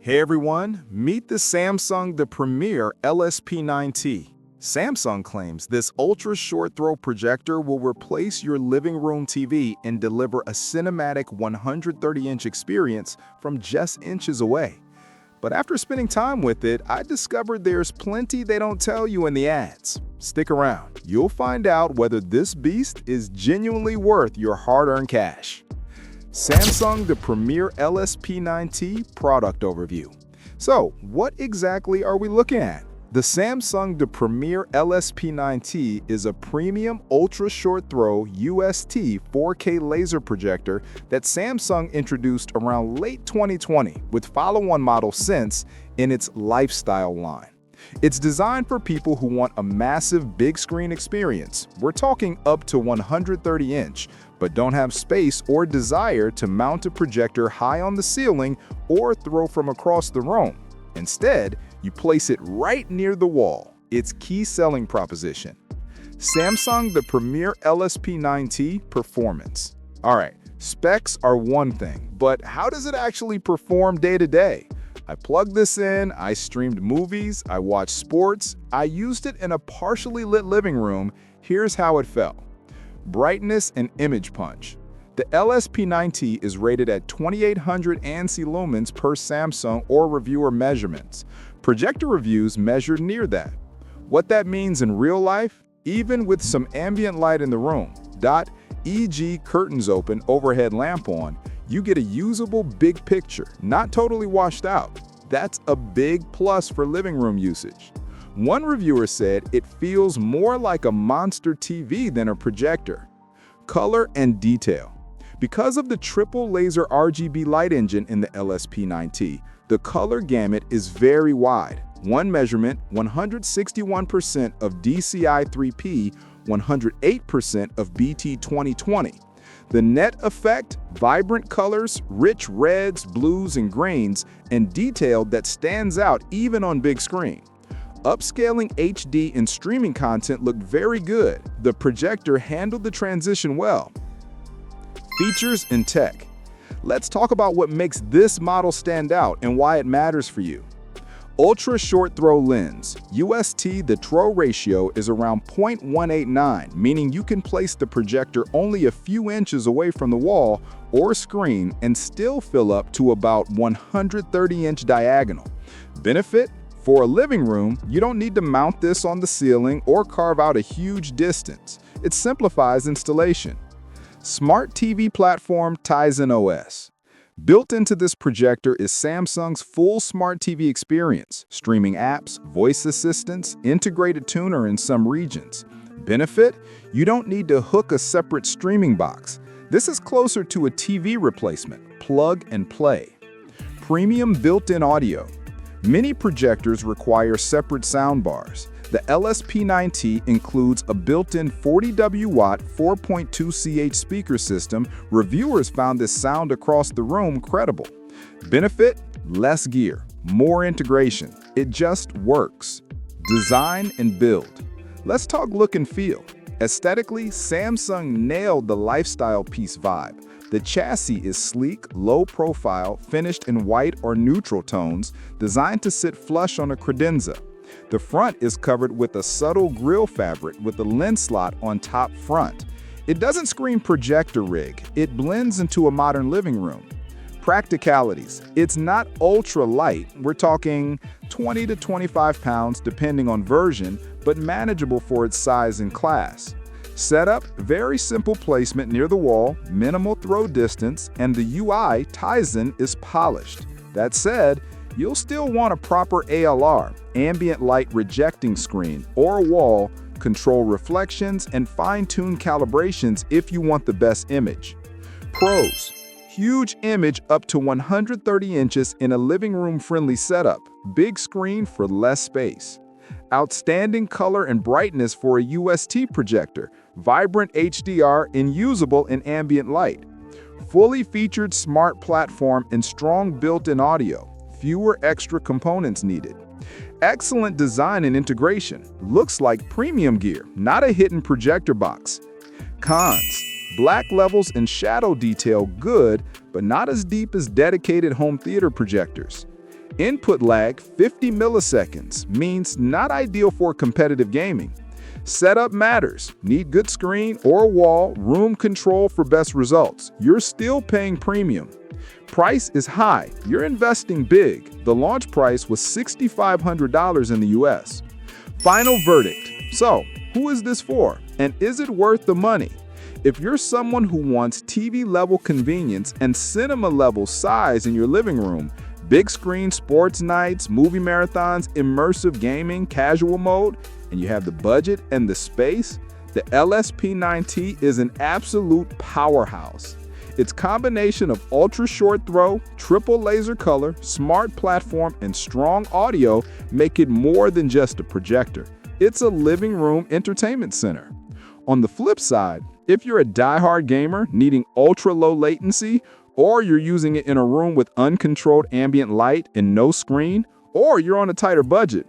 Hey everyone, meet the Samsung The Premiere LSP9T. Samsung claims this ultra-short-throw projector will replace your living room TV and deliver a cinematic 130-inch experience from just inches away. But after spending time with it, I discovered there's plenty they don't tell you in the ads. Stick around, you'll find out whether this beast is genuinely worth your hard-earned cash. Samsung The Premiere LSP9T Product Overview. So, what exactly are we looking at? The Samsung The Premiere LSP9T is a premium ultra-short-throw UST 4K laser projector that Samsung introduced around late 2020 with follow-on model Sense in its lifestyle line. It's designed for people who want a massive big screen experience. We're talking up to 130-inch, but don't have space or desire to mount a projector high on the ceiling or throw from across the room. Instead, you place it right near the wall. Its key selling proposition. Samsung The Premiere LSP9T Performance. Alright, specs are one thing, but how does it actually perform day to day? I plugged this in, I streamed movies, I watched sports, I used it in a partially lit living room. Here's how it felt. Brightness and image punch. The LSP9T is rated at 2800 ANSI lumens per Samsung or reviewer measurements. Projector reviews measure near that. What that means in real life, even with some ambient light in the room, e.g. curtains open, overhead lamp on, you get a usable big picture, not totally washed out. That's a big plus for living room usage. One reviewer said it feels more like a monster TV than a projector. Color and detail. Because of the triple laser RGB light engine in the LSP9T, the color gamut is very wide. One measurement, 161% of DCI-3P, 108% of BT 2020. The net effect, vibrant colors, rich reds, blues, and greens, and detail that stands out even on big screen. Upscaling HD and streaming content looked very good. The projector handled the transition well. Features and tech. Let's talk about what makes this model stand out and why it matters for you. Ultra short throw lens. UST, the throw ratio is around 0.189, meaning you can place the projector only a few inches away from the wall or screen and still fill up to about 130-inch diagonal. Benefit? For a living room, you don't need to mount this on the ceiling or carve out a huge distance. It simplifies installation. Smart TV platform Tizen OS. Built into this projector is Samsung's full smart TV experience, streaming apps, voice assistants, integrated tuner in some regions. Benefit? You don't need to hook a separate streaming box. This is closer to a TV replacement, plug and play. Premium built-in audio. Many projectors require separate soundbars. The LSP9T includes a built-in 40W-watt 4.2 CH speaker system. Reviewers found this sound across the room credible. Benefit? Less gear, more integration. It just works. Design and build. Let's talk look and feel. Aesthetically, Samsung nailed the lifestyle piece vibe. The chassis is sleek, low profile, finished in white or neutral tones, designed to sit flush on a credenza. The front is covered with a subtle grille fabric with a lens slot on top front. It doesn't scream projector rig, it blends into a modern living room. Practicalities. It's not ultra light, we're talking 20 to 25 pounds depending on version, but manageable for its size and class. Setup, very simple placement near the wall, minimal throw distance, and the UI Tizen is polished. That said, you'll still want a proper ALR, ambient light rejecting screen, or a wall, control reflections, and fine-tune calibrations if you want the best image. Pros. Huge image up to 130 inches in a living room-friendly setup, big screen for less space. Outstanding color and brightness for a UST projector, vibrant HDR and usable in ambient light. Fully featured smart platform and strong built-in audio, fewer extra components needed. Excellent design and integration, looks like premium gear, not a hidden projector box. Cons. Black levels and shadow detail good, but not as deep as dedicated home theater projectors. Input lag 50 milliseconds means not ideal for competitive gaming. Setup matters. Need good screen or wall, room control for best results. You're still paying premium. Price is high. You're investing big. The launch price was $6,500 in the US. Final verdict. So, who is this for? And is it worth the money? If you're someone who wants TV-level convenience and cinema-level size in your living room, big screen sports nights, movie marathons, immersive gaming, casual mode, and you have the budget and the space, the LSP9T is an absolute powerhouse. Its combination of ultra-short throw, triple laser color, smart platform, and strong audio make it more than just a projector. It's a living room entertainment center. On the flip side, if you're a die-hard gamer needing ultra-low latency, or you're using it in a room with uncontrolled ambient light and no screen, or you're on a tighter budget,